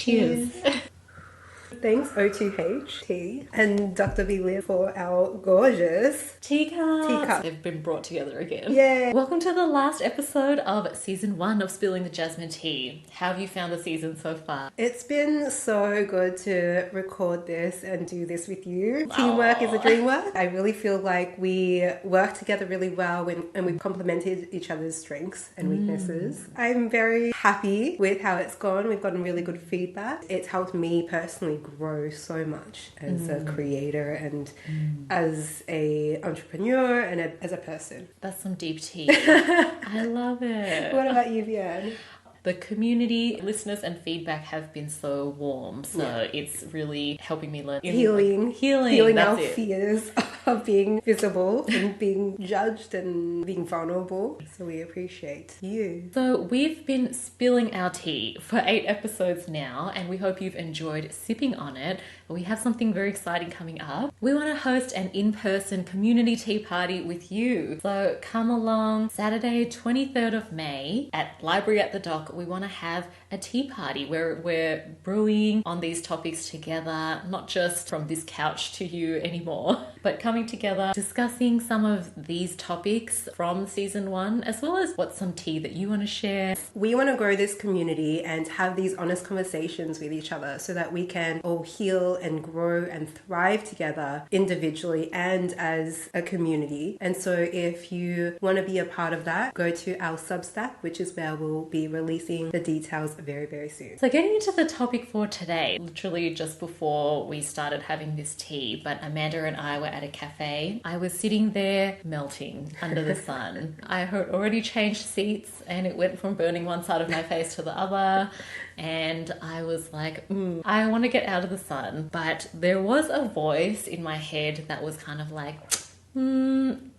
Cheers. Thanks O2H and Dr. B. Liv for our gorgeous Teacups. They've been brought together again. Yay. Welcome to the last episode of season 1 of Spilling the Jasmine Tea. How have you found the season so far? It's been so good to record this and do this with you. Teamwork is a dream work. I really feel like we work together really well and we've complemented each other's strengths and weaknesses. I'm very happy with how it's gone. We've gotten really good feedback. It's helped me personally grow so much as a creator and as a entrepreneur and as a person. That's some deep tea. I love it. What about you, Vianne? The community, listeners and feedback have been so warm. So it's really helping me learn. Healing that's our it. fears of being visible and being judged and being vulnerable. So we appreciate you. So we've been spilling our tea for 8 episodes now, and we hope you've enjoyed sipping on it. We have something very exciting coming up. We want to host an in-person community tea party with you. So come along Saturday, 23rd of May at Library at the Dock. We want to have a tea party where we're brewing on these topics together, not just from this couch to you anymore, but coming together, discussing some of these topics from season 1, as well as what's some tea that you want to share. We want to grow this community and have these honest conversations with each other so that we can all heal and grow and thrive together individually and as a community. And so if you want to be a part of that, go to our Substack, which is where we'll be releasing the details very, very soon. So getting into the topic for today, literally just before we started having this tea, but Amanda and I were at a cafe. I was sitting there melting under the sun. I had already changed seats and it went from burning one side of my face to the other. And I was like, I want to get out of the sun. But there was a voice in my head that was kind of like,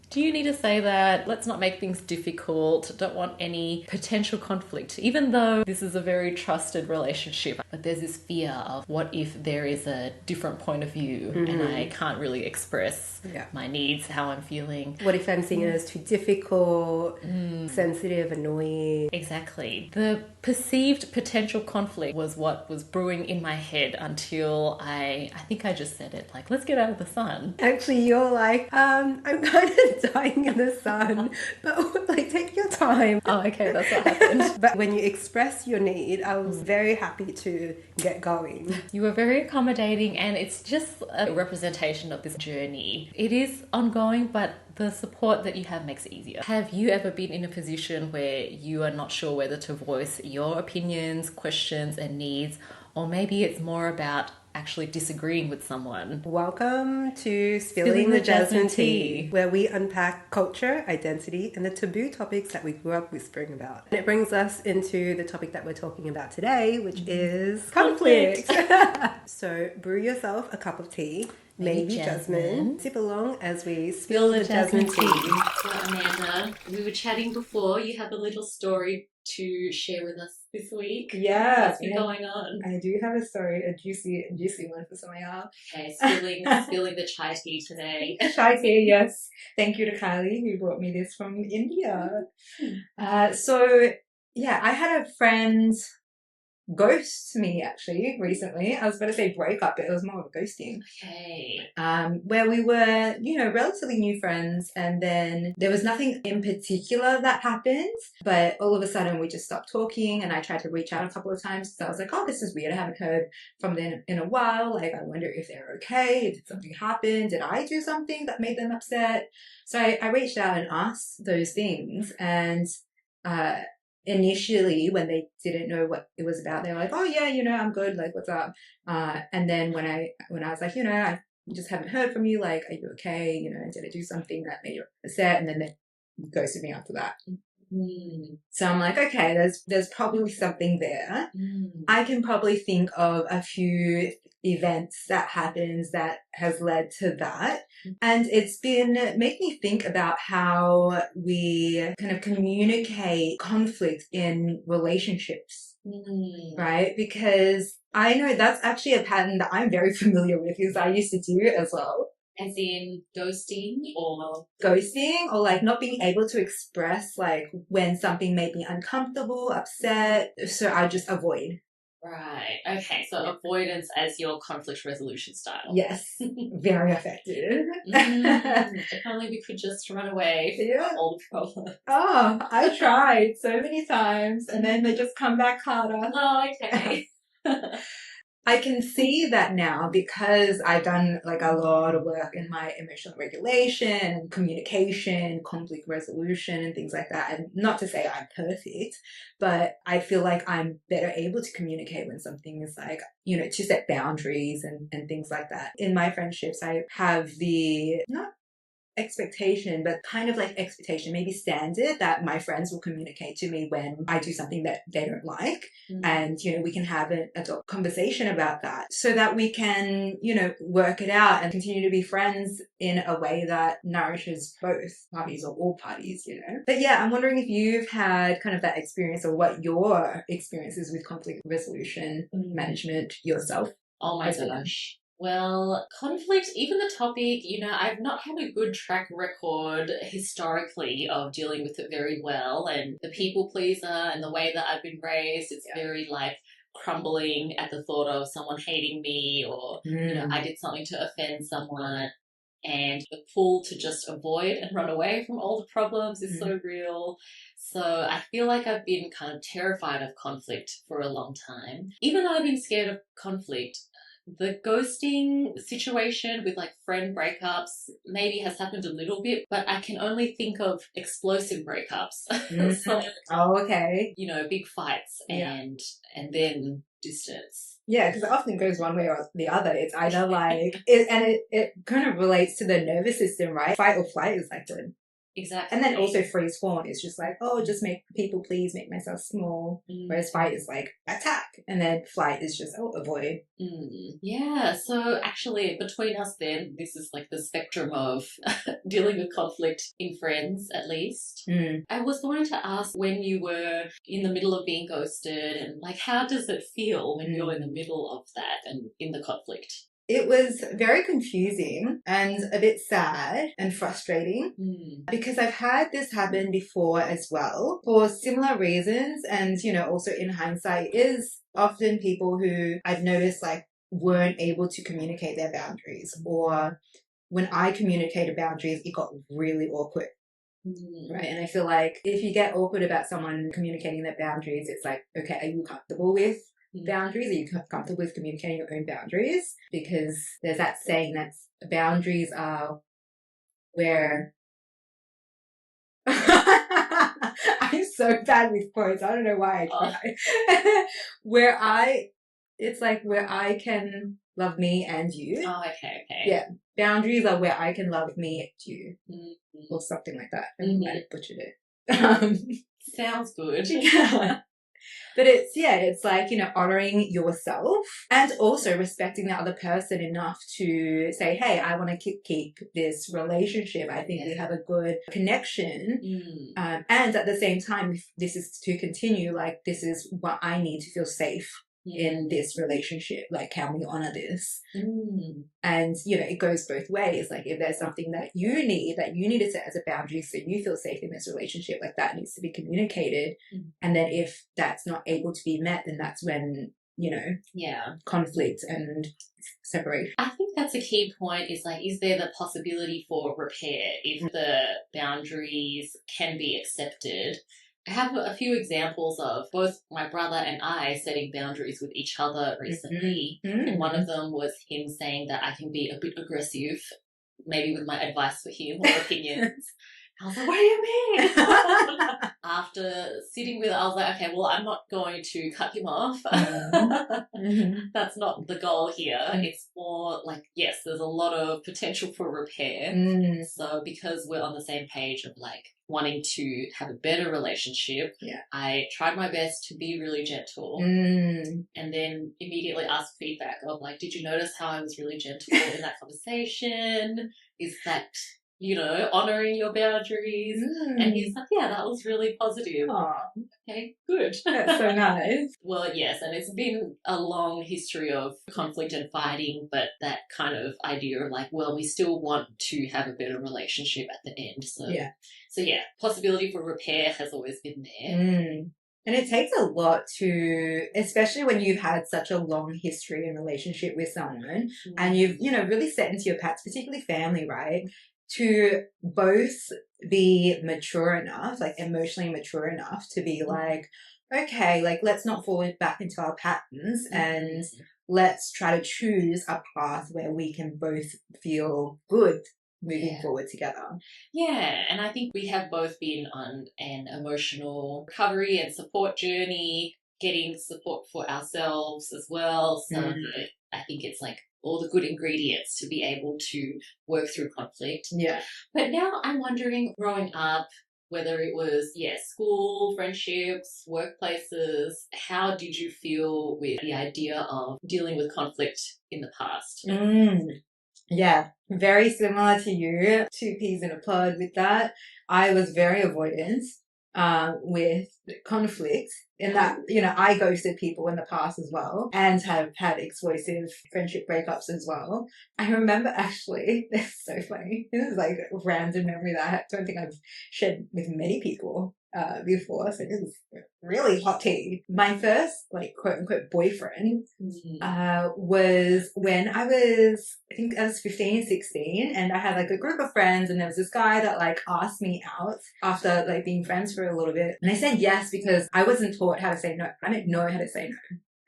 do you need to say that? Let's not make things difficult. Don't want any potential conflict, even though this is a very trusted relationship. But there's this fear of what if there is a different point of view and I can't really express my needs, how I'm feeling. What if I'm seeing it as too difficult, sensitive, annoying? Exactly. The perceived potential conflict was what was brewing in my head until I think I just said it, like, let's get out of the sun. Actually, you're like, I'm kind of dying in the sun, but like, take your time. Oh, okay, that's what happened. But when you express your need, I was very happy to get going. You were very accommodating, and it's just a representation of this journey. It is ongoing, but the support that you have makes it easier. Have you ever been in a position where you are not sure whether to voice your opinions, questions, and needs, or maybe it's more about actually disagreeing with someone? Welcome to Spilling the Jasmine Tea, where we unpack culture, identity, and the taboo topics that we grew up whispering about. And it brings us into the topic that we're talking about today, which is conflict. So brew yourself a cup of tea, maybe jasmine. Sip along as we spill the jasmine tea. So Amanda, we were chatting before. You have a little story to share with us this week. Yeah. What's been going on? I do have a story, a juicy one for some of y'all. Okay, spilling the chai tea today. Chai tea, yes. Thank you to Kylie who brought me this from India. So I had a friend ghost me actually recently. I was about to say break up, but it was more of a ghosting. Okay. Where we were, relatively new friends, and then there was nothing in particular that happened, but all of a sudden we just stopped talking, and I tried to reach out a couple of times. So I was like, oh, this is weird. I haven't heard from them in a while. Like, I wonder if they're okay. Did something happen? Did I do something that made them upset? So I reached out and asked those things, and initially, when they didn't know what it was about, they were like, oh yeah, I'm good, like, what's up? And then when I was like, I just haven't heard from you, like, are you okay? Did I do something that made you upset? And then they ghosted me after that. So I'm like, okay, there's probably something there. I can probably think of a few events that happens that has led to that. And it's been made me think about how we kind of communicate conflict in relationships, right? Because I know that's actually a pattern that I'm very familiar with because I used to do it as well. As in ghosting or like not being able to express like when something made me uncomfortable, upset. So I just avoid. Right. Okay. So avoidance as your conflict resolution style. Yes, very effective. If only we could just run away from all the problems. Oh, I've tried so many times and then they just come back harder. Oh, okay. I can see that now because I've done like a lot of work in my emotional regulation and communication, conflict resolution and things like that. And not to say I'm perfect, but I feel like I'm better able to communicate when something is like, you know, to set boundaries and things like that. In my friendships, I have the, not expectation, but kind of like expectation, maybe standard that my friends will communicate to me when I do something that they don't like. And, you know, we can have an adult conversation about that so that we can, you know, work it out and continue to be friends in a way that nourishes both parties or all parties, you know. But yeah, I'm wondering if you've had kind of that experience or what your experience is with conflict resolution management yourself. Oh my gosh. Well, conflict, even the topic, you know, I've not had a good track record historically of dealing with it very well. And the people pleaser and the way that I've been raised, it's very like crumbling at the thought of someone hating me or, you know, I did something to offend someone. And the pull to just avoid and run away from all the problems is so real. So I feel like I've been kind of terrified of conflict for a long time. Even though I've been scared of conflict, the ghosting situation with like friend breakups maybe has happened a little bit, but I can only think of explosive breakups. So, okay. you know, big fights and then distance. Yeah, because it often goes one way or the other. It's either like, it kind of relates to the nervous system, right? Fight or flight is like the. Exactly. And then also freeze fawn is just like, oh, just make people please, make myself small. Whereas fight is like attack. And then flight is just, oh, avoid. Yeah. So actually between us then, this is like the spectrum of dealing with conflict in friends, at least. I was going to ask when you were in the middle of being ghosted and like, how does it feel when you're in the middle of that and in the conflict? It was very confusing and a bit sad and frustrating because I've had this happen before as well for similar reasons. And, you know, also in hindsight is often people who I've noticed like weren't able to communicate their boundaries, or when I communicated boundaries, it got really awkward. Right. And I feel like if you get awkward about someone communicating their boundaries, it's like, okay, are you comfortable with boundaries? Are you comfortable with communicating your own boundaries? Because there's that saying that boundaries are where I'm so bad with quotes. I don't know why I try. It's like where I can love me and you. Oh, okay. Yeah. Boundaries are where I can love me and you. Or something like that. I might have butchered it. Sounds good. But it's like, you know, honoring yourself and also respecting the other person enough to say, hey, I want to keep this relationship. I think we have a good connection. And at the same time, if this is to continue, like, this is what I need to feel safe in this relationship. Like, can we honor this? And, you know, it goes both ways. Like, if there's something that you need to set as a boundary so you feel safe in this relationship, like, that needs to be communicated. And then if that's not able to be met, then that's when, you know, conflict and separation. I think that's a key point is like, is there the possibility for repair if the boundaries can be accepted? I have a few examples of both my brother and I setting boundaries with each other recently. And one of them was him saying that I can be a bit aggressive, maybe with my advice for him or opinions. I was like, what do you mean? After sitting with it, I was like, okay, well, I'm not going to cut him off. That's not the goal here. It's more like, yes, there's a lot of potential for repair. So because we're on the same page of like wanting to have a better relationship, I tried my best to be really gentle and then immediately asked feedback of like, did you notice how I was really gentle in that conversation? Is that, you know, honoring your boundaries? And he's like, yeah, that was really positive. Okay, good. That's so nice. Well, yes, and it's been a long history of conflict and fighting, but that kind of idea of like, well, we still want to have a better relationship at the end. So yeah, possibility for repair has always been there. And it takes a lot to, especially when you've had such a long history and relationship with someone and you've, really set into your past, particularly family, right? To both be mature enough, like emotionally mature enough to be like, okay, like let's not fall back into our patterns and let's try to choose a path where we can both feel good moving forward together. Yeah, and I think we have both been on an emotional recovery and support journey, getting support for ourselves as well. So I think it's like all the good ingredients to be able to work through conflict. Yeah. But now I'm wondering, growing up, whether it was, school, friendships, workplaces, how did you feel with the idea of dealing with conflict in the past? Yeah, very similar to you. Two peas in a pod with that. I was very avoidant with conflict in that, I ghosted people in the past as well and have had explosive friendship breakups as well. I remember actually, this is so funny. This is like a random memory that I don't think I've shared with many people before. So this is really hot tea. My first, like, quote unquote boyfriend was when I think I was 15, 16, and I had like a group of friends, and there was this guy that like asked me out after like being friends for a little bit. And I said yes because I wasn't taught how to say no. I didn't know how to say no.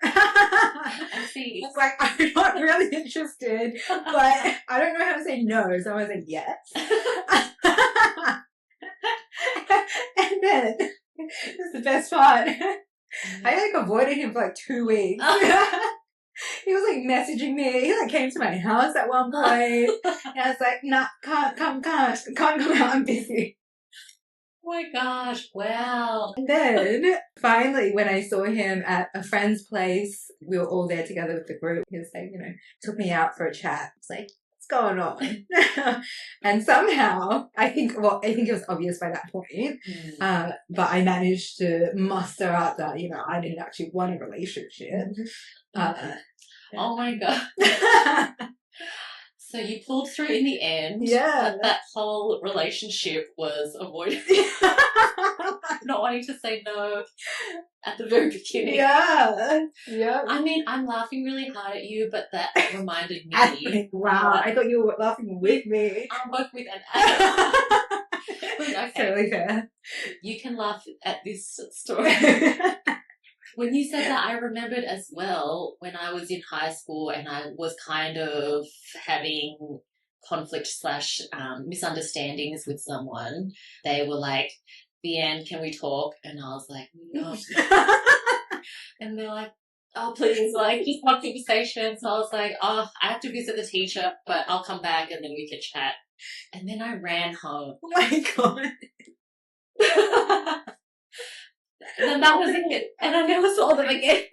I see. It's like, I'm not really interested, but I don't know how to say no, so I was like, yes. And then, this is the best part, I like avoided him for like 2 weeks. He was like messaging me. He like came to my house at one point. And I was like, nah, can't come out. I'm busy. Oh my gosh, wow. And then finally, when I saw him at a friend's place, we were all there together with the group. He was like, took me out for a chat. It's like, what's going on? And somehow, I think it was obvious by that point, but I managed to muster out that, I didn't actually want a relationship. Oh my God. So you pulled through in the end. Yeah. But that whole relationship was avoided. Not wanting to say no at the very beginning. Yeah. Yeah. I mean, I'm laughing really hard at you, but that reminded me. Wow. I thought you were laughing with me. I'm both with an okay. Totally fair. You can laugh at this story. When you said that, I remembered as well when I was in high school and I was kind of having conflict / misunderstandings with someone. They were like, "Leanne, can we talk?" And I was like, "No." And they're like, "Oh, please, like, just one conversation." So I was like, "Oh, I have to visit the teacher, but I'll come back and then we can chat." And then I ran home. Oh my God. And then that was it. And I never saw them again.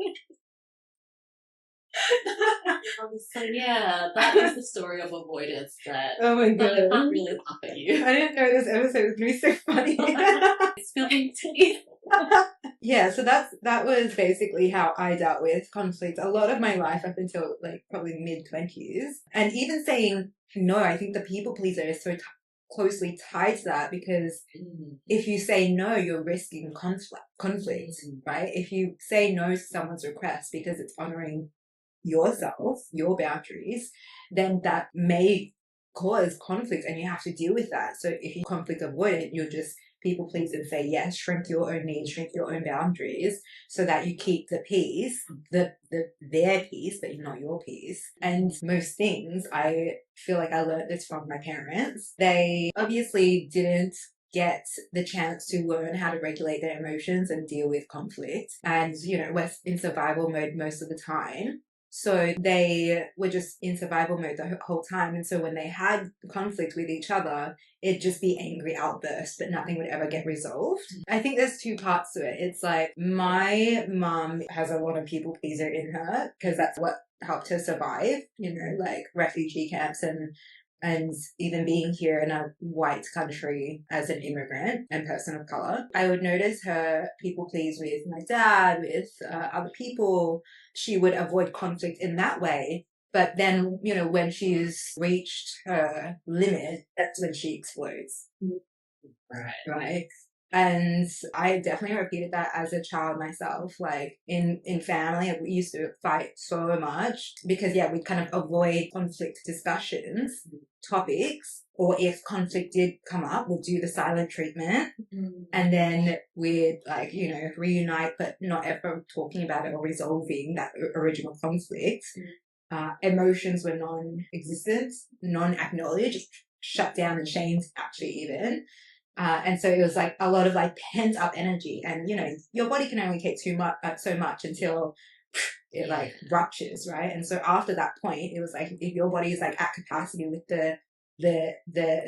So yeah, that is the story of avoidance that oh my God. I can't really laugh at you. I didn't know this episode was going to be so funny. Spilling tea. Yeah, so that was basically how I dealt with conflict a lot of my life up until like probably mid-20s. And even saying no, I think the people pleaser is so closely tied to that because if you say no, you're risking conflict, right? If you say no to someone's request because it's honoring yourself, your boundaries, then that may cause conflict and you have to deal with that. So if you conflict avoidant, you'll just people please and say yes, shrink your own needs, shrink your own boundaries so that you keep the peace, their peace, but not your peace. And most things, I feel like I learned this from my parents. They obviously didn't get the chance to learn how to regulate their emotions and deal with conflict. And, we're in survival mode most of the time. So they were just in survival mode the whole time. And so when they had conflict with each other, it'd just be angry outbursts, but nothing would ever get resolved. I think there's two parts to it. It's like my mum has a lot of people pleaser in her because that's what helped her survive, like refugee camps and even being here in a white country as an immigrant and person of color. I would notice her people please with my dad, with other people. She would avoid conflict in that way. But then, when she's reached her limit, that's when she explodes. Right. And I definitely repeated that as a child myself. Like in family, we used to fight so much because we'd kind of avoid conflict discussions, topics, or if conflict did come up, we'll do the silent treatment. And then we'd like, reunite, but not ever talking about it or resolving that original conflict. Emotions were non-existent, non-acknowledged, shut down and shamed actually even. And so it was like a lot of like pent up energy, and your body can only take so much until it like ruptures, right? And so after that point, it was like if your body is like at capacity with the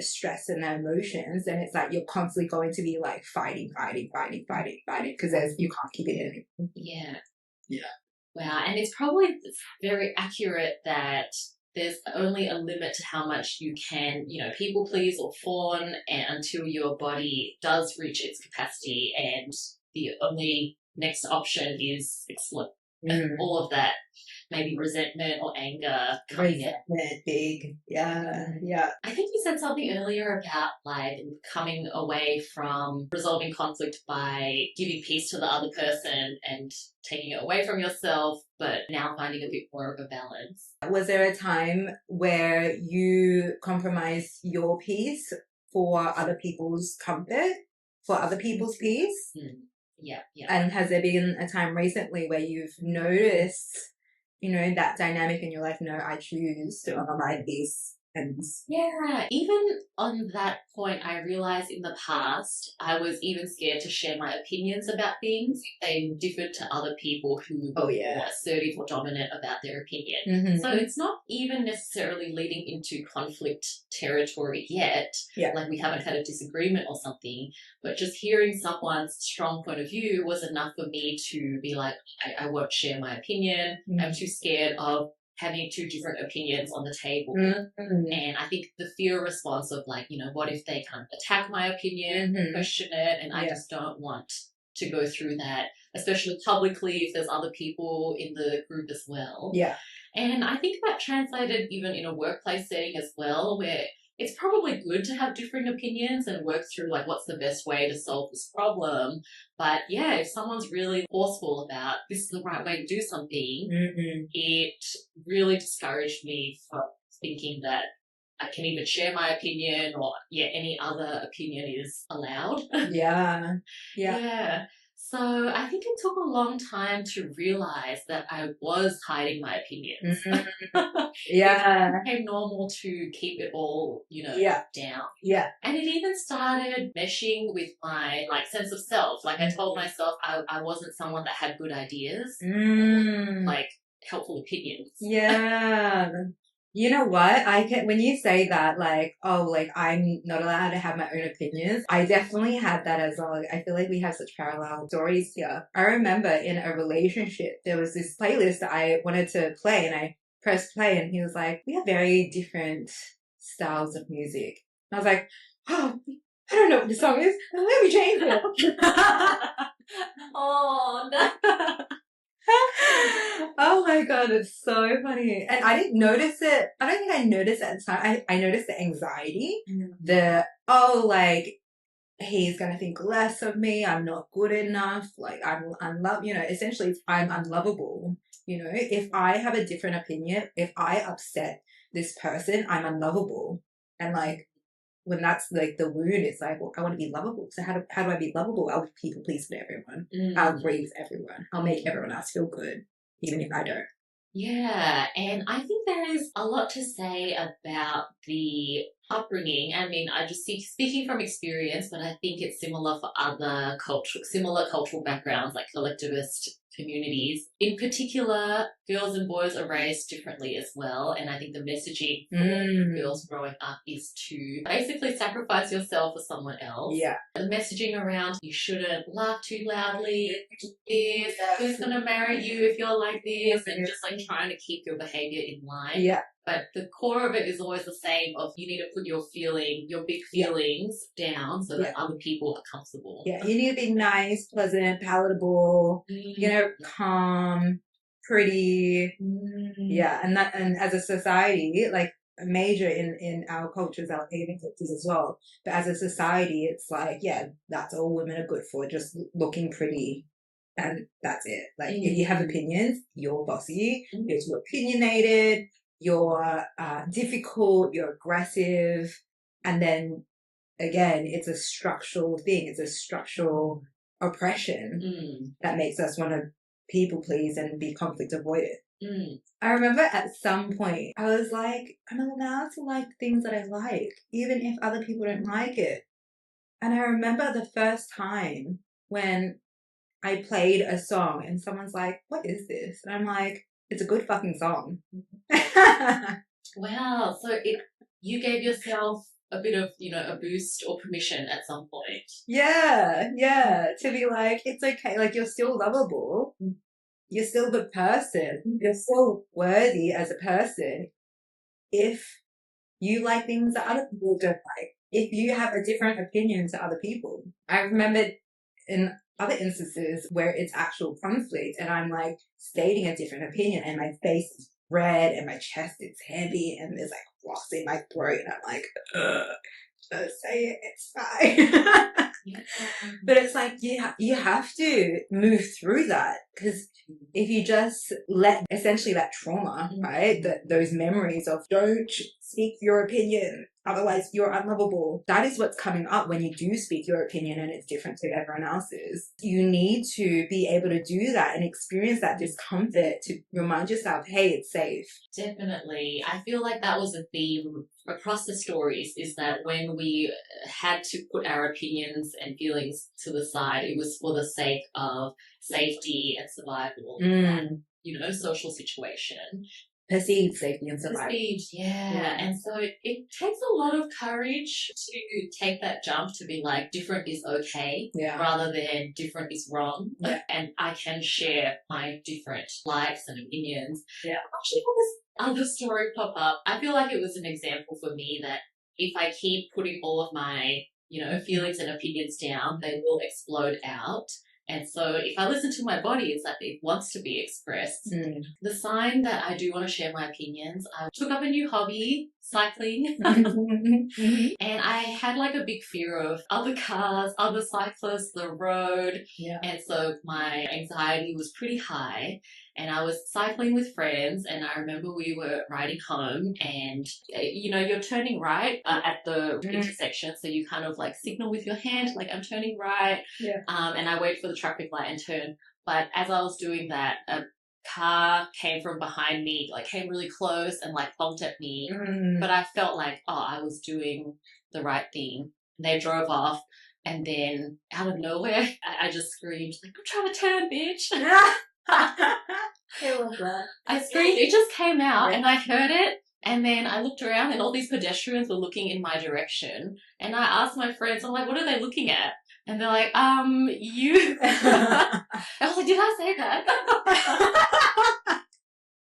stress and the emotions, then it's like you're constantly going to be like fighting because you can't keep it in. Yeah. Wow, and it's probably very accurate that there's only a limit to how much you can, people please or fawn until your body does reach its capacity, and the only next option is explode. All of that, maybe resentment or anger coming in. Big. Yeah. I think you said something earlier about like coming away from resolving conflict by giving peace to the other person and taking it away from yourself, but now finding a bit more of a balance. Was there a time where you compromised your peace for other people's comfort, for other people's peace? Yeah. And has there been a time recently where you've noticed, that dynamic and you're like, no, I choose to honor my peace? And even on that point, I realized in the past, I was even scared to share my opinions about things. They differed to other people who were more assertive or dominant about their opinion. So it's not even necessarily leading into conflict territory yet. Like we haven't had a disagreement or something, but just hearing someone's strong point of view was enough for me to be like, I won't share my opinion. I'm too scared of having two different opinions on the table. And I think the fear response of like, what if they kind of attack my opinion, question it, and I just don't want to go through that, especially publicly if there's other people in the group as well. And I think that translated even in a workplace setting as well, where it's probably good to have different opinions and work through like what's the best way to solve this problem. But if someone's really forceful about this is the right way to do something, it really discouraged me from thinking that I can even share my opinion or any other opinion is allowed. So I think it took a long time to realize that I was hiding my opinions. It became normal to keep it all, down. And it even started meshing with my like sense of self. Like I told myself I wasn't someone that had good ideas, like helpful opinions. You know what? When you say that, like, I'm not allowed to have my own opinions, I definitely had that as well. I feel like we have such parallel stories here. I remember in a relationship, there was this playlist that I wanted to play, and I pressed play, and he was like, we have very different styles of music. And I was like, oh, I don't know what the song is. Let me change it. Oh, no. Oh my god, it's so funny. And I didn't notice it. I don't think I noticed it at the time. I noticed the anxiety. He's gonna think less of me, I'm not good enough, like I'm essentially I'm unlovable. If I have a different opinion, if I upset this person, I'm unlovable. And like when that's like the wound, it's like, well, I want to be lovable. So how do I be lovable? I'll people please with everyone. I'll agree with everyone. I'll make everyone else feel good, even if I don't. And I think there is a lot to say about the upbringing. I mean, I just speaking from experience, but I think it's similar for other similar cultural backgrounds like collectivist communities. In particular, girls and boys are raised differently as well, and I think the messaging for girls growing up is to basically sacrifice yourself for someone else. The messaging around you shouldn't laugh too loudly, who's gonna marry you if you're like this, and just like trying to keep your behavior in line. But the core of it is always the same of you need to put your big feelings down so that other people are comfortable. You need to be nice, pleasant, palatable, calm, pretty. And as a society, like major in our cultures, our Asian cultures as well. But as a society, it's like, yeah, that's all women are good for, just looking pretty. And that's it. Like, if you have opinions, you're bossy, you're too opinionated, you're difficult, you're aggressive. And then again, it's a structural thing. It's a structural oppression that makes us want to people please and be conflict avoidant. I remember at some point I was like, I'm allowed to like things that I like, even if other people don't like it. And I remember the first time when I played a song and someone's like, what is this? And I'm like, it's a good fucking song. Wow. So you gave yourself a bit of, a boost or permission at some point. Yeah. To be like, it's okay. Like, you're still lovable. You're still the person. You're still worthy as a person if you like things that other people don't like. If you have a different opinion to other people. I remembered in other instances where it's actual conflict and I'm like stating a different opinion and my face is red and my chest is heavy and there's like rocks in my throat and I'm like, just say it, it's fine. But it's like, you have to move through that, because if you just let essentially that trauma, right, those memories of don't speak your opinion, otherwise you're unlovable, that is what's coming up when you do speak your opinion and it's different to everyone else's. You need to be able to do that and experience that discomfort to remind yourself, hey, it's safe. Definitely. I feel like that was a theme across the stories, is that when we had to put our opinions and feelings to the side, it was for the sake of safety and survival, social situation. Perceived safety and survival. Perceived, yeah. And so it takes a lot of courage to take that jump to be like, different is okay, rather than different is wrong. Yeah. And I can share my different likes and opinions. Yeah. Actually, when this other story pop up, I feel like it was an example for me that if I keep putting all of my, feelings and opinions down, they will explode out. And so if I listen to my body, it's like it wants to be expressed. The sign that I do want to share my opinions, I took up a new hobby, cycling. And I had like a big fear of other cars, other cyclists, the road. Yeah. And so my anxiety was pretty high. And I was cycling with friends, and I remember we were riding home and, you're turning right at the intersection. So you kind of like signal with your hand, like I'm turning right. Yeah. And I wait for the traffic light and turn. But as I was doing that, a car came from behind me, like came really close and like bumped at me. But I felt like, I was doing the right thing. And they drove off. And then out of nowhere, I just screamed, like, I'm trying to turn, bitch. I screamed, it just came out, and I heard it, and then I looked around and all these pedestrians were looking in my direction, and I asked my friends, I'm like, what are they looking at? And they're like, you. I was like, did I say that?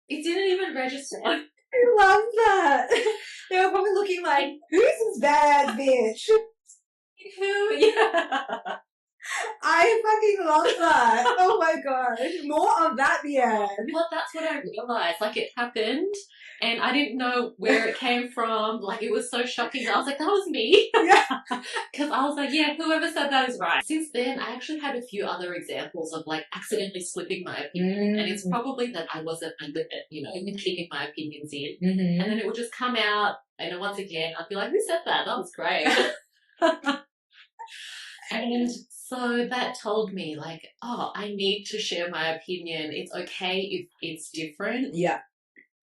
It didn't even register. I love that. They were probably looking like, who's this bad bitch? Who? Yeah. I fucking love that. Oh my gosh. More of that, yeah. Well, that's what I realized. Like, it happened, and I didn't know where it came from. Like, it was so shocking. I was like, that was me. Yeah. Because I was like, yeah, whoever said that is right. Since then, I actually had a few other examples of, like, accidentally slipping my opinion. And it's probably that I wasn't a limit, keeping my opinions in. And then it would just come out, and once again, I'd be like, who said that? That was great. And so that told me, like, I need to share my opinion. It's okay if it's different. Yeah.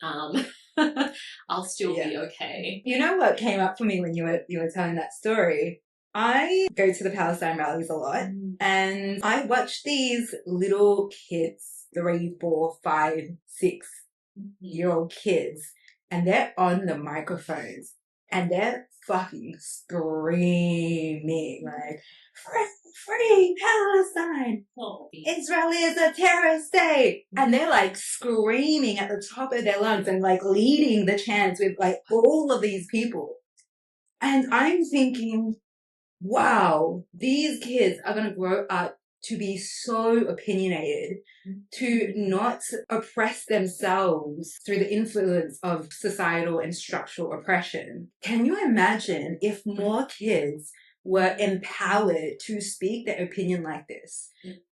I'll still be okay. You know what came up for me when you were telling that story? I go to the Palestine rallies a lot, and I watch these little kids, 3, 4, 5, 6-year-old kids, and they're on the microphones, and they're fucking screaming, like, free Palestine! Israel is a terrorist state! And they're like screaming at the top of their lungs and like leading the chants with like all of these people. And I'm thinking, wow, these kids are going to grow up to be so opinionated, to not oppress themselves through the influence of societal and structural oppression. Can you imagine if more kids were empowered to speak their opinion like this?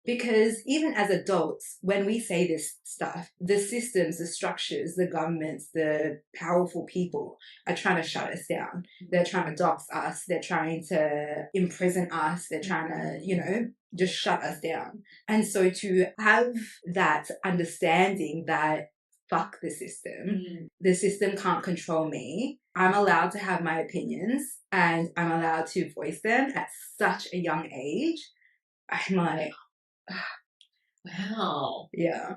Because even as adults, when we say this stuff, the systems, the structures, the governments, the powerful people are trying to shut us down. They're trying to dox us. They're trying to imprison us. They're trying to, just shut us down. And so to have that understanding that fuck the system can't control me. I'm allowed to have my opinions and I'm allowed to voice them at such a young age. I'm like, wow. yeah.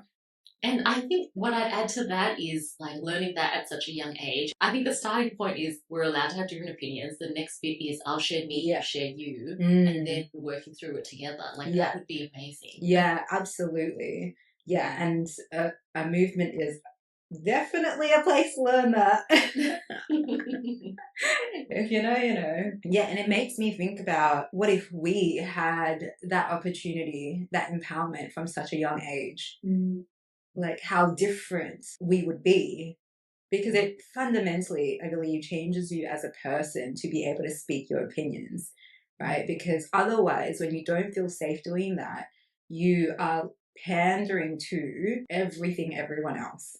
And I think what I'd add to that is like learning that at such a young age. I think the starting point is we're allowed to have different opinions. The next bit is I'll share me, you share you, and then working through it together. Like that would be amazing. Yeah, absolutely. Yeah, and a movement is definitely a place to learn that. If you know, you know. Yeah, and it makes me think about what if we had that opportunity, that empowerment from such a young age? Like how different we would be. Because it fundamentally, I believe, changes you as a person to be able to speak your opinions, right? Because otherwise, when you don't feel safe doing that, you are pandering to everything, everyone else.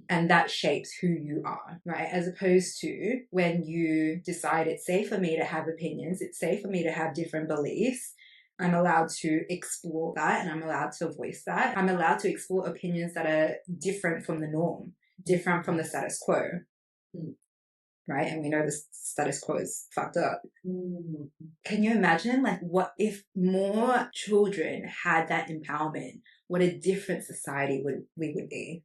And that shapes who you are, right? As opposed to when you decide it's safe for me to have opinions, it's safe for me to have different beliefs. I'm allowed to explore that and I'm allowed to voice that. I'm allowed to explore opinions that are different from the norm, different from the status quo. Right? And we know the status quo is fucked up. Can you imagine, like, what if more children had that empowerment? What a different society we would be.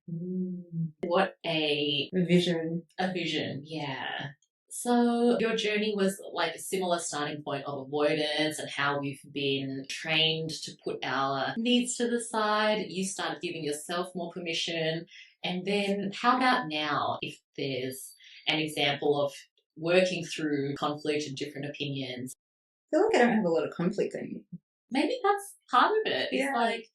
What a vision. A vision, yeah. So your journey was like a similar starting point of avoidance and how we've been trained to put our needs to the side. You started giving yourself more permission. And then how about now, if there's an example of working through conflict and different opinions? I feel like I don't have a lot of conflict anymore. Maybe that's part of it. It's like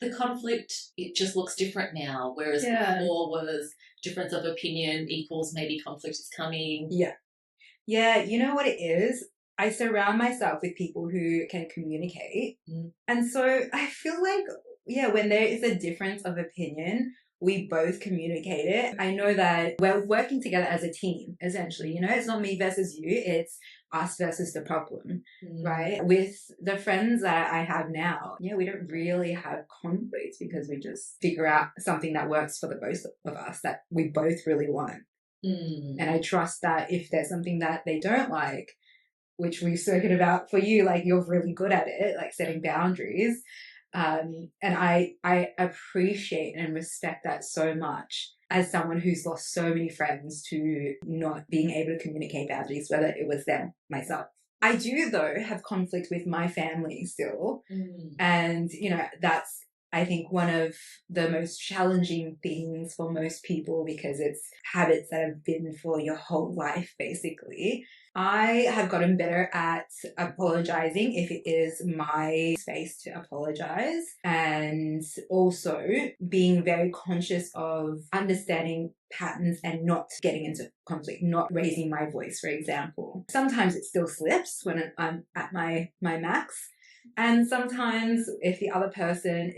the conflict, it just looks different now, whereas before was difference of opinion equals maybe conflict is coming. Yeah, you know what it is? I surround myself with people who can communicate. And so I feel like, when there is a difference of opinion, we both communicate it. I know that we're working together as a team, essentially. You know, it's not me versus you. It's us versus the problem, right? With the friends that I have now, we don't really have conflict because we just figure out something that works for the both of us that we both really want. And I trust that if there's something that they don't like, which we've spoken about for you, like you're really good at it, like setting boundaries. And I appreciate and respect that so much as someone who's lost so many friends to not being able to communicate boundaries, whether it was them, myself. I do, though, have conflict with my family still. And, that's, I think, one of the most challenging things for most people because it's habits that have been for your whole life, basically. I have gotten better at apologizing if it is my space to apologize, and also being very conscious of understanding patterns and not getting into conflict, not raising my voice, for example. Sometimes it still slips when I'm at my max. And sometimes if the other person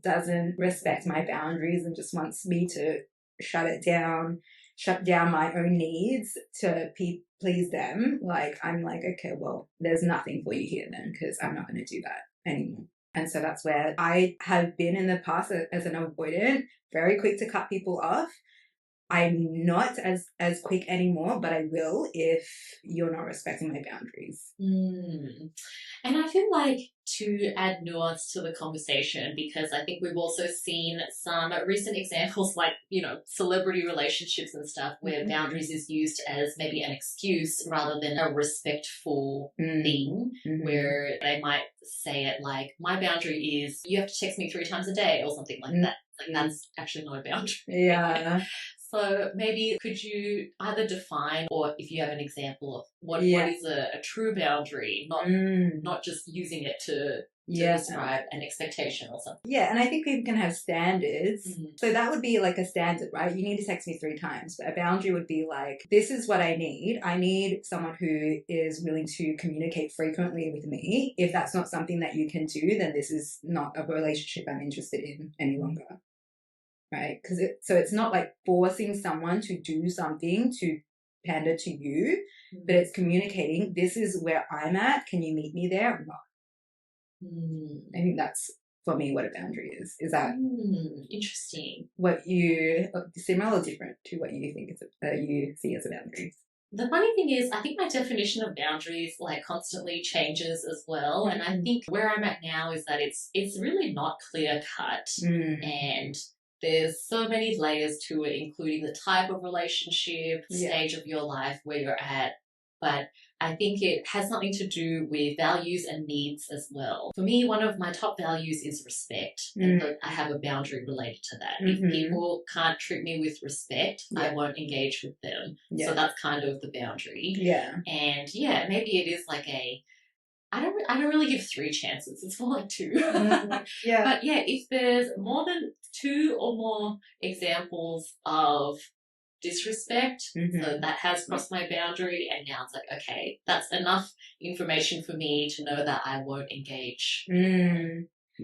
doesn't respect my boundaries and just wants me to shut down my own needs to please them, like I'm like, okay, well, there's nothing for you here then, because I'm not going to do that anymore. And so that's where I have been in the past as an avoidant, very quick to cut people off. I'm not as quick anymore, but I will if you're not respecting my boundaries. And I feel like to add nuance to the conversation, because I think we've also seen some recent examples like, celebrity relationships and stuff where boundaries is used as maybe an excuse rather than a respectful thing, where they might say it like, my boundary is you have to text me 3 times a day or something like that. Like that's actually not a boundary. Yeah. So maybe could you either define, or if you have an example of what is a true boundary, not just using it to describe an expectation or something. Yeah, and I think people can have standards. So that would be like a standard, right? You need to text me 3 times. But a boundary would be like, this is what I need. I need someone who is willing to communicate frequently with me. If that's not something that you can do, then this is not a relationship I'm interested in any longer. Right? So it's not like forcing someone to do something to pander to you, but it's communicating, this is where I'm at. Can you meet me there or not? I think that's, for me, what a boundary is. Is that interesting? What you, similar or different to what you think you see as a boundary? The funny thing is, I think my definition of boundaries like constantly changes as well. And I think where I'm at now is that it's really not clear cut, and there's so many layers to it, including the type of relationship, stage of your life, where you're at. But I think it has something to do with values and needs as well. For me, one of my top values is respect. And I have a boundary related to that. If people can't treat me with respect, I won't engage with them. So that's kind of the boundary. And maybe it is like I don't really give 3 chances. It's more like 2. But if there's more than 2 or more examples of disrespect, so that has crossed my boundary, and now it's like, okay, that's enough information for me to know that I won't engage.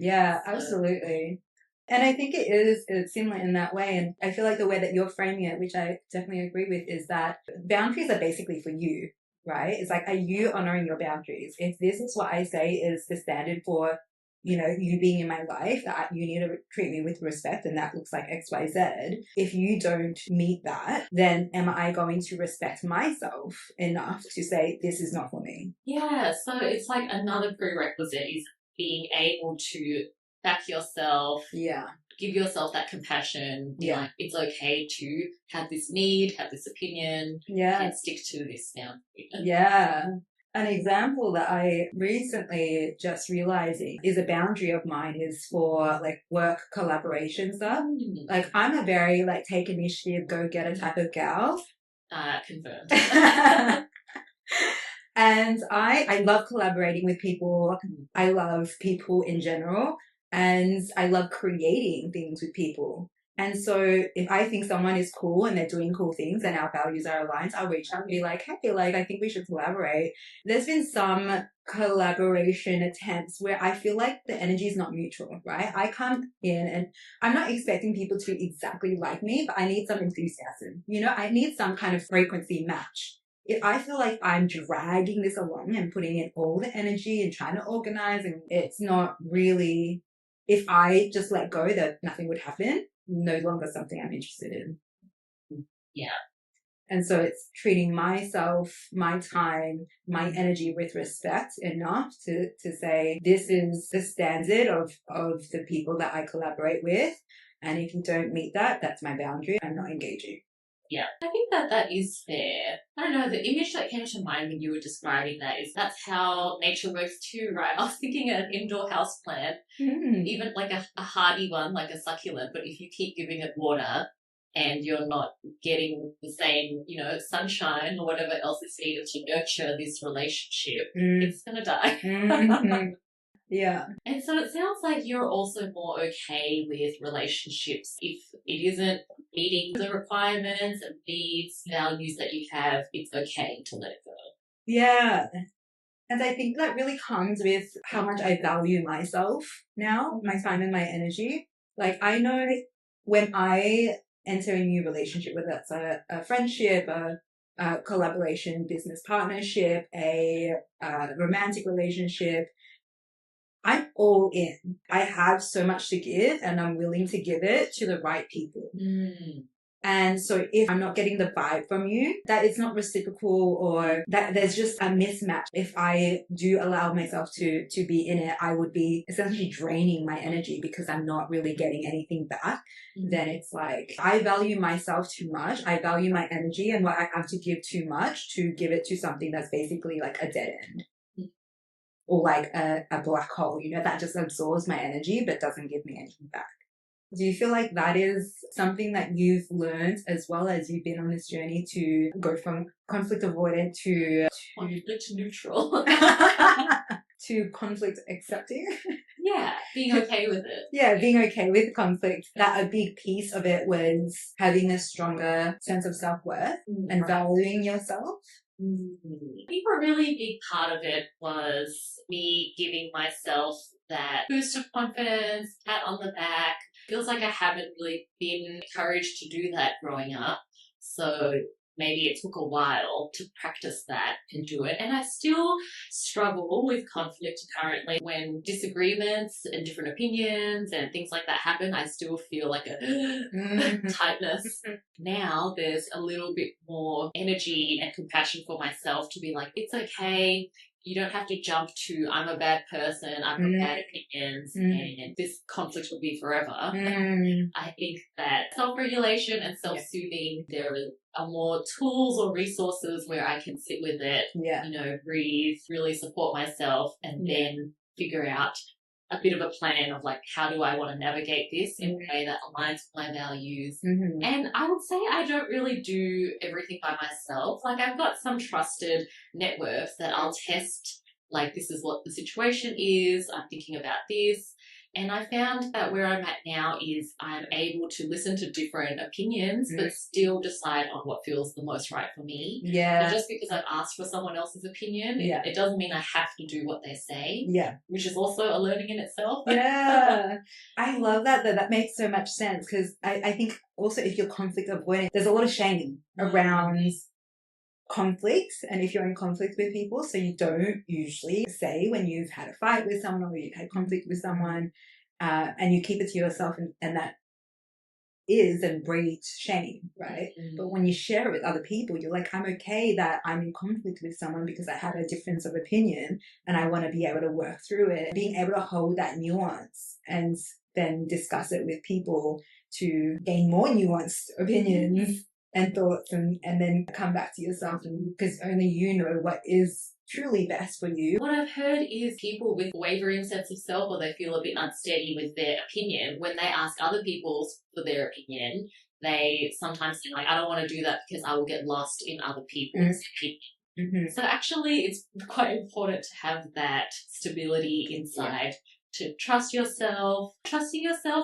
Absolutely. And I think it's similar in that way. And I feel like the way that you're framing it, which I definitely agree with, is that boundaries are basically for you, right? It's like, are you honoring your boundaries? If this is what I say is the standard for, you being in my life, that you need to treat me with respect, and that looks like XYZ. If you don't meet that, then am I going to respect myself enough to say, this is not for me? Yeah, so it's like another prerequisite is being able to back yourself. Give yourself that compassion. Be like, it's okay to have this need, have this opinion, and stick to this boundary. An example that I recently just realizing is a boundary of mine is for like work collaboration stuff. Like, I'm a very like take initiative, go get a type of gal. Confirmed. And I love collaborating with people. I love people in general, and I love creating things with people. And so if I think someone is cool and they're doing cool things and our values are aligned, I'll reach out and be like, hey, like, I think we should collaborate. There's been some collaboration attempts where I feel like the energy is not mutual, right? I come in and I'm not expecting people to exactly like me, but I need some enthusiasm. I need some kind of frequency match. If I feel like I'm dragging this along and putting in all the energy and trying to organize, and it's not really, if I just let go, that nothing would happen, no longer something I'm interested in. And so it's treating myself, my time, my energy with respect enough to say, this is the standard of the people that I collaborate with. And if you don't meet that, that's my boundary. I'm not engaging. Yeah, I think that is fair. I don't know, the image that came to mind when you were describing that is that's how nature works too, right? I was thinking an indoor house plant, even like a hardy one, like a succulent, but if you keep giving it water and you're not getting the same, sunshine or whatever else is needed to nurture this relationship, it's going to die. Yeah. And so it sounds like you're also more okay with relationships if it isn't meeting the requirements and needs, values that you have, it's okay to let it go. Yeah. And I think that really comes with how much I value myself now, my time and my energy. Like, I know when I enter a new relationship, whether that's a friendship, a collaboration, business partnership, a romantic relationship, I'm all in. I have so much to give and I'm willing to give it to the right people. And so if I'm not getting the vibe from you, that it's not reciprocal or that there's just a mismatch. If I do allow myself to be in it, I would be essentially draining my energy because I'm not really getting anything back. Then it's like, I value myself too much. I value my energy and what I have to give too much to give it to something that's basically like a dead end. Or like a black hole, that just absorbs my energy but doesn't give me anything back. Do you feel like that is something that you've learned as well as you've been on this journey to go from conflict avoidant to Conflict neutral. to conflict accepting? Yeah, being okay with it. Yeah, being okay with conflict. That a big piece of it was having a stronger sense of self-worth and valuing yourself. I think a really big part of it was me giving myself that boost of confidence, pat on the back. Feels like I haven't really been encouraged to do that growing up. So maybe it took a while to practice that and do it. And I still struggle with conflict currently. When disagreements and different opinions and things like that happen, I still feel like a tightness. Now there's a little bit more energy and compassion for myself to be like, it's okay. You don't have to jump to, I'm a bad person, I've got bad opinions, and this conflict will be forever. I think that self-regulation and self-soothing, there are more tools or resources where I can sit with it, breathe, really support myself, and then figure out a bit of a plan of like, how do I want to navigate this in a way that aligns with my values. And I would say I don't really do everything by myself. Like, I've got some trusted networks that I'll test, like, this is what the situation is, I'm thinking about this. And I found that where I'm at now is I'm able to listen to different opinions, but still decide on what feels the most right for me. Yeah. So just because I've asked for someone else's opinion, it doesn't mean I have to do what they say. Yeah. Which is also a learning in itself. Yeah. I love that, though. That makes so much sense, because I think also if you're conflict avoiding, there's a lot of shame around conflict, and if you're in conflict with people, so you don't usually say when you've had a fight with someone or you've had conflict with someone, and you keep it to yourself, and that is and breeds shame, right? But when you share it with other people, you're like, I'm okay that I'm in conflict with someone because I had a difference of opinion and I want to be able to work through it. Being able to hold that nuance and then discuss it with people to gain more nuanced opinions and thoughts, and then come back to yourself, and because only you know what is truly best for you. What I've heard is people with wavering sense of self, or they feel a bit unsteady with their opinion, when they ask other people for their opinion, they sometimes think like, I don't want to do that because I will get lost in other people's opinion. So actually it's quite important to have that stability inside. To trusting yourself,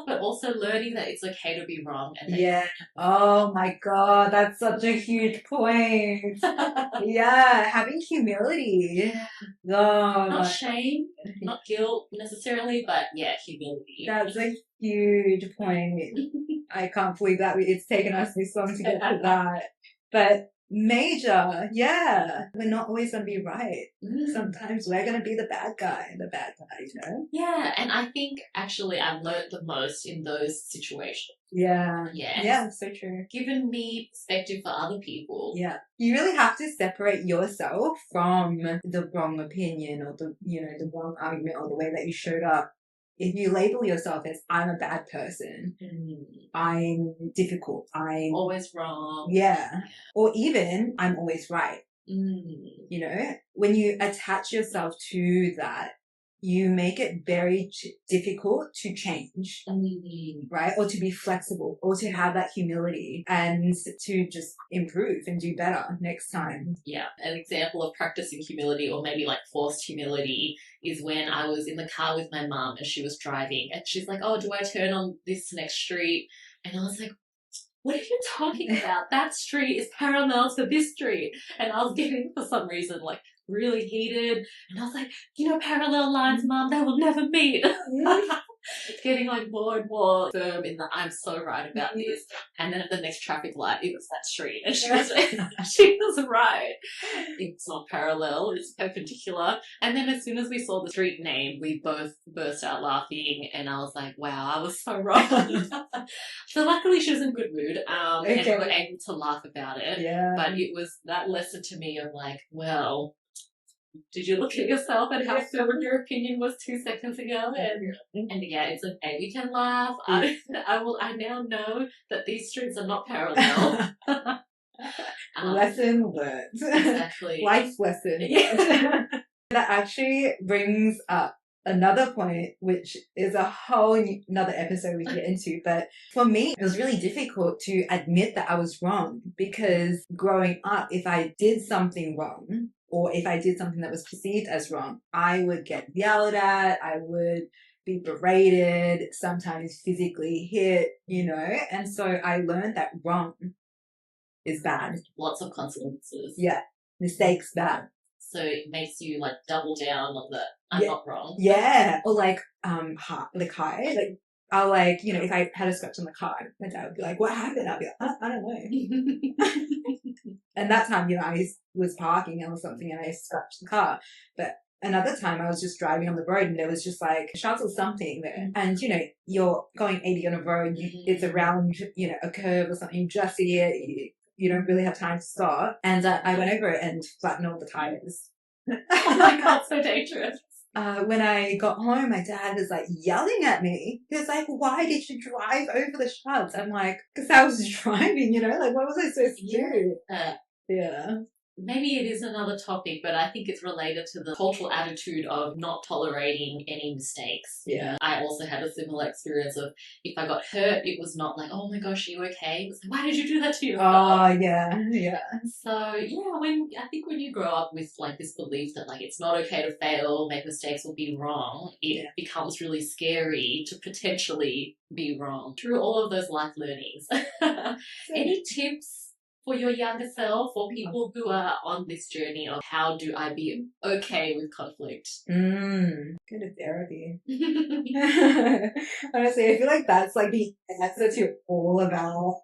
but also learning that it's okay to be wrong. And oh my God, that's such a huge point. Having humility. Not shame, not guilt necessarily, but humility. That's a huge point. I can't believe that it's taken us this long to get to that. But major, we're not always going to be right. Sometimes we're going to be the bad guy, you know? Yeah, and I think actually I've learned the most in those situations. Yeah, so true. Given me perspective for other people. Yeah. You really have to separate yourself from the wrong opinion or the wrong argument or the way that you showed up. If you label yourself as, I'm a bad person, I'm difficult, I'm always wrong. Or even, I'm always right. You know, when you attach yourself to that, you make it very difficult to change, right? Or to be flexible, or to have that humility and to just improve and do better next time. Yeah. An example of practicing humility, or maybe like forced humility, is when I was in the car with my mum and she was driving and she's like, oh, do I turn on this next street? And I was like, what are you talking about? That street is parallel to this street. And I was getting, for some reason, like really heated. And I was like, parallel lines, Mum, they will never meet. Getting like more and more firm in that I'm so right about this. And then at the next traffic light, it was that street. And she was right. It's not parallel, it's perpendicular. And then as soon as we saw the street name, we both burst out laughing. And I was like, wow, I was so wrong. So luckily she was in a good mood. And we were able to laugh about it. But it was that lesson to me of like, well, did you look at yourself and how firm your opinion was 2 seconds ago? And it's okay. We can laugh. I now know that these streets are not parallel. Lesson learned. Exactly. Life lesson. That actually brings up another point, which is a whole another episode we can get into, but for me, it was really difficult to admit that I was wrong, because growing up, if I did something wrong, or if I did something that was perceived as wrong, I would get yelled at, I would be berated, sometimes physically hit, and so I learned that wrong is bad. Lots of consequences. Yeah. Mistakes bad. So it makes you like double down on the I'm not wrong. Yeah. Or like high. Like I'll like, if I had a scratch on the car, my dad would be like, what happened? I'll be like, I don't know. And that time, I was parking or something and I scratched the car. But another time I was just driving on the road and there was just like a shuttle something there. And, you're going 80 on a road, it's around, a curve or something, you just see it, you don't really have time to stop. And I went over it and flattened all the tires. Oh my God, so dangerous. When I got home, my dad was like yelling at me. He was like, why did you drive over the shrubs? I'm like, because I was driving, like what was I supposed to do? Yeah. Maybe it is another topic, but I think it's related to the cultural attitude of not tolerating any mistakes. Yeah. I also had a similar experience of if I got hurt, it was not like, oh my gosh, are you okay? It was like, why did you do that to yourself? Oh, yeah, yeah. So, yeah, I think when you grow up with like this belief that like it's not okay to fail, make mistakes or be wrong, it becomes really scary to potentially be wrong through all of those life learnings. Any tips for your younger self or people who are on this journey of how do I be okay with conflict? Go to therapy. Honestly, I feel like that's like the answer to all of our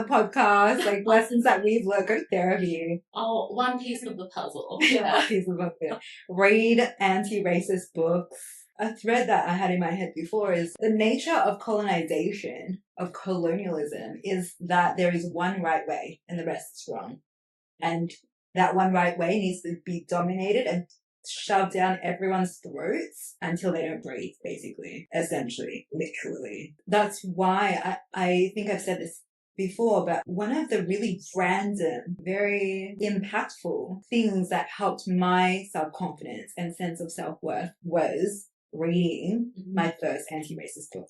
podcasts, like lessons that we've learned. Go to therapy. Oh, one piece of the puzzle. Yeah, one piece of the puzzle. Read anti-racist books. A thread that I had in my head before is the nature of colonization, of colonialism, is that there is one right way and the rest is wrong. And that one right way needs to be dominated and shoved down everyone's throats until they don't breathe, basically, essentially, literally. That's why I think I've said this before, but one of the really random, very impactful things that helped my self-confidence and sense of self-worth was reading my first anti-racist book,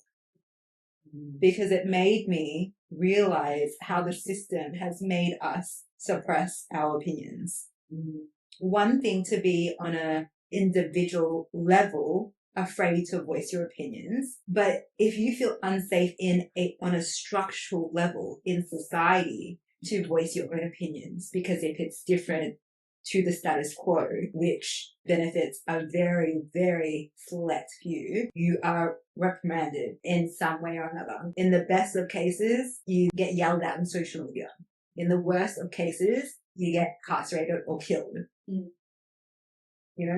because it made me realize how the system has made us suppress our opinions. One thing to be on a individual level afraid to voice your opinions, but if you feel unsafe on a structural level in society to voice your own opinions, because if it's different to the status quo, which benefits a very, very select few, you are reprimanded in some way or another. In the best of cases, you get yelled at on social media. In the worst of cases, you get incarcerated or killed.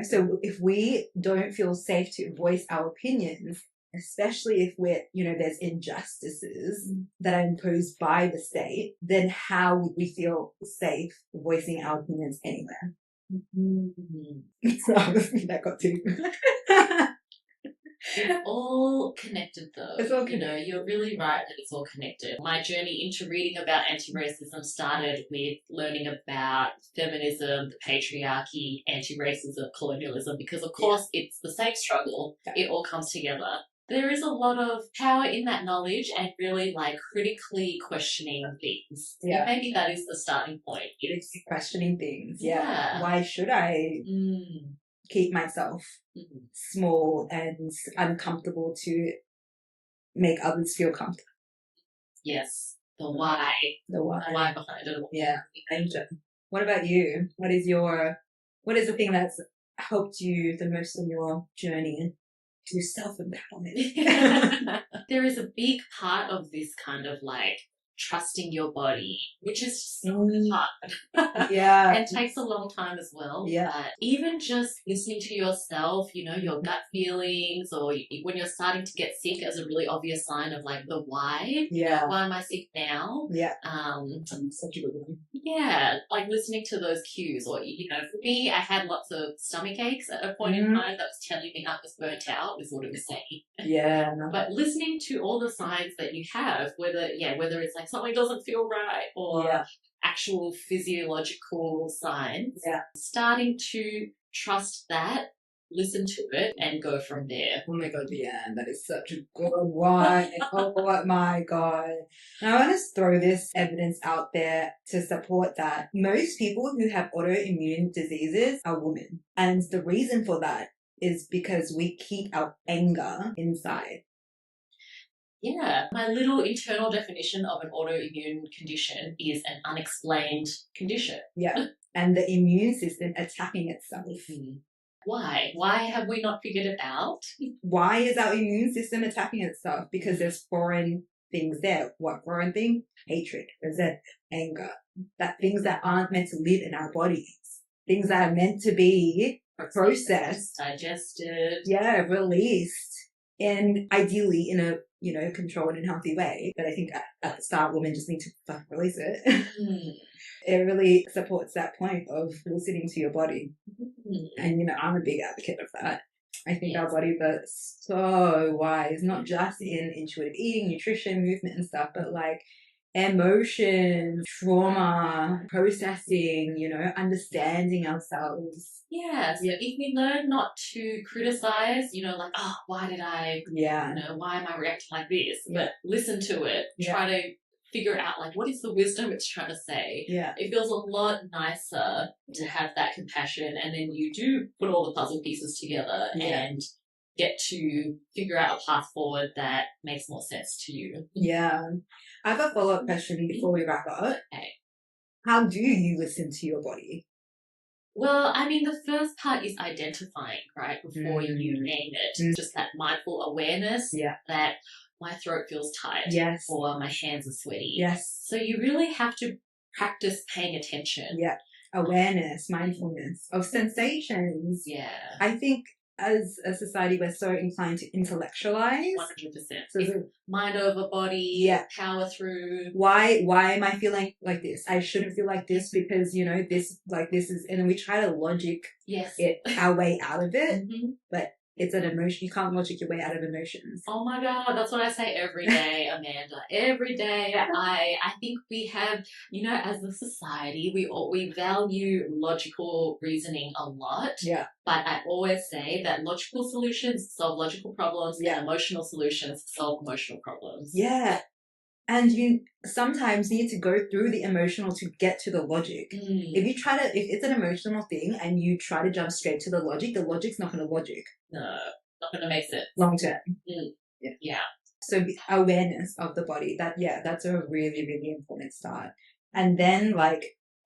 So if we don't feel safe to voice our opinions, especially if there's injustices that are imposed by the state, then how would we feel safe voicing our opinions anywhere? So that got to. It's all connected though. It's all connected. You're really right that it's all connected. My journey into reading about anti-racism started with learning about feminism, the patriarchy, anti-racism, colonialism, because of course it's the same struggle. It all comes together. There is a lot of power in that knowledge and really like critically questioning things. Yeah. And maybe that is the starting point. It's questioning things. Yeah. Why should I keep myself small and uncomfortable to make others feel comfortable? Yes. The why. The why. The why behind it. Yeah. What about you? What is the thing that's helped you the most on your journey to self-empowerment? There is a big part of this kind of like trusting your body, which is so hard. Yeah. And takes a long time as well. Yeah. But even just listening to yourself, your gut feelings, or when you're starting to get sick as a really obvious sign of like the why. Yeah. Why am I sick now? Yeah. Such a good one. Yeah. Like listening to those cues, or, for me, I had lots of stomach aches at a point in time that was telling me I was burnt out is what it was saying. Yeah. But listening to all the signs that you have, whether it's like something doesn't feel right or actual physiological signs, starting to trust that listen to it and go from there. Oh my God, Leanne, that is such a good one. Oh my God. And I want to throw this evidence out there to support that. Most people who have autoimmune diseases are women. And the reason for that is because we keep our anger inside. Yeah, my little internal definition of an autoimmune condition is an unexplained condition. Yeah. And the immune system attacking itself. Why? Why have we not figured it out? Why is our immune system attacking itself? Because there's foreign things there. What foreign thing? Hatred, resentment, anger. That things that aren't meant to live in our bodies. Things that are meant to be processed, digested. Yeah, released. And ideally in a, controlled and healthy way. But I think at the start, women just need to release it. It really supports that point of listening to your body. And, I'm a big advocate of that. I think our bodies are so wise, not just in intuitive eating, nutrition, movement and stuff, but like emotion, trauma, processing, understanding ourselves. Yeah, so if we learn not to criticize, like, oh, why did I, why am I reacting like this? But listen to it, try to figure out, like, what is the wisdom it's trying to say? Yeah. It feels a lot nicer to have that compassion, and then you do put all the puzzle pieces together and get to figure out a path forward that makes more sense to you. Yeah. I have a follow-up question before we wrap up. Okay. How do you listen to your body? Well, I mean, the first part is identifying, right, before you name it. Just that mindful awareness that my throat feels tight or my hands are sweaty. Yes. So you really have to practice paying attention. Yeah. Awareness, mindfulness of sensations. Yeah. I think as a society, we're so inclined to intellectualize. 100%. So mind over body, power through. Why am I feeling like this? I shouldn't feel like this because, this is, and then we try to logic our way out of it. But it's an emotion. You can't logic your way out of emotions. Oh my God, that's what I say every day, Amanda. Every day. I think we have, as a society, we value logical reasoning a lot. Yeah. But I always say that logical solutions solve logical problems and emotional solutions solve emotional problems. Yeah. And you sometimes need to go through the emotional to get to the logic. If it's an emotional thing and you try to jump straight to the logic's not going to logic. No, not going to make sense. Long term. Yeah. So awareness of the body, that's a really, really important start. And then,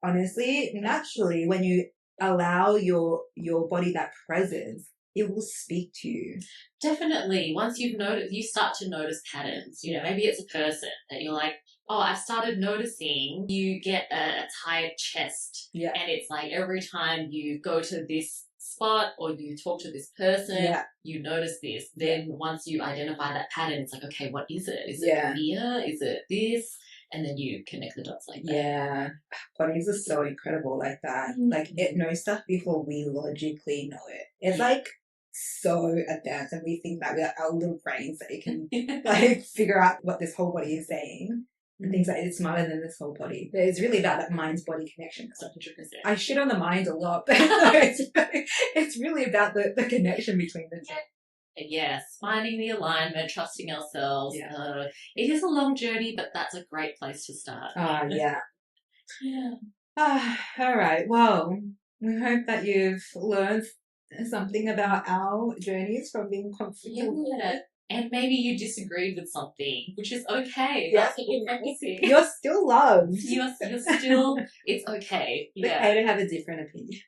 honestly, naturally, when you allow your body that presence, it will speak to you. Definitely. Once you start to notice patterns, maybe it's a person that you're like, oh, I've started noticing you get a tight chest. Yeah. And it's like every time you go to this spot or you talk to this person, you notice this. Then once you identify that pattern, it's like, okay, what is it? Is it fear? Is it this? And then you connect the dots like that. Yeah. Bodies are so incredible like that. Like, it knows stuff before we logically know it. It's so advanced, and we think that with our little brains that it can figure out what this whole body is saying. And things like it's smarter than this whole body. But it's really about that mind-body connection. 100%. I shit on the mind a lot, but it's really about the connection between the two. Yes, finding the alignment, trusting ourselves. It is a long journey, but that's a great place to start. Yeah. All right. Well, we hope that you've learned something about our journeys from being conflicted. Yeah. And maybe you disagreed with something, which is okay. That's what we're practicing. You're still loved. You're still, it's okay. It's okay to have a different opinion.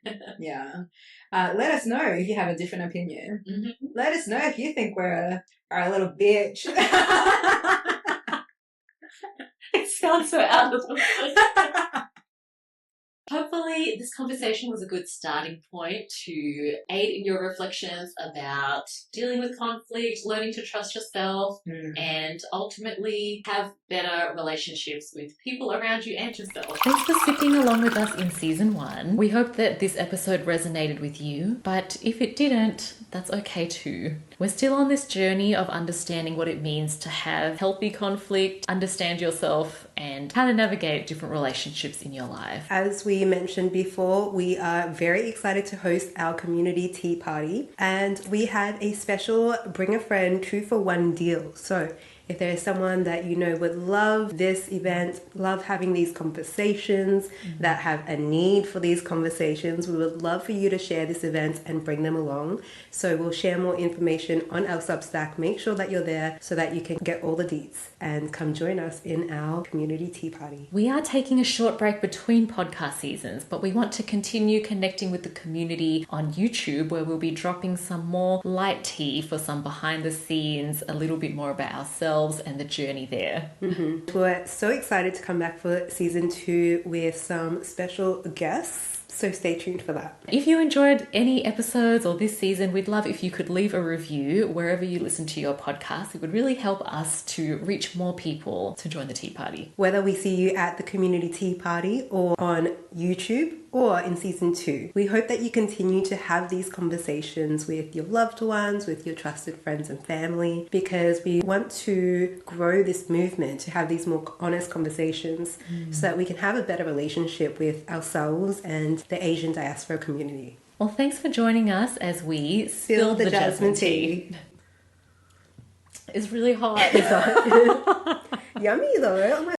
Let us know if you have a different opinion. Let us know if you think we're a little bitch. It sounds so out of the way. Hopefully this conversation was a good starting point to aid in your reflections about dealing with conflict, learning to trust yourself, and ultimately have better relationships with people around you and yourself. Thanks for sitting along with us in season 1. We hope that this episode resonated with you, but if it didn't, that's okay too. We're still on this journey of understanding what it means to have healthy conflict, understand yourself, and how to navigate different relationships in your life. As we mentioned mentioned before, we are very excited to host our community tea party, and we have a special bring a friend 2-for-1 deal. So if there is someone that you know would love this event, love having these conversations, that have a need for these conversations, we would love for you to share this event and bring them along. So we'll share more information on our Substack. Make sure that you're there so that you can get all the deets and come join us in our community tea party. We are taking a short break between podcast seasons, but we want to continue connecting with the community on YouTube, where we'll be dropping some more light tea for some behind the scenes, a little bit more about ourselves and the journey there. We're so excited to come back for season 2 with some special guests. So stay tuned for that. If you enjoyed any episodes or this season, we'd love if you could leave a review wherever you listen to your podcast. It would really help us to reach more people to join the tea party. Whether we see you at the community tea party or on YouTube or in season 2, we hope that you continue to have these conversations with your loved ones, with your trusted friends and family, because we want to grow this movement to have these more honest conversations so that we can have a better relationship with ourselves and the Asian diaspora community. Well, thanks for joining us as we Spill the jasmine tea. It's really hot. Yummy though. Oh my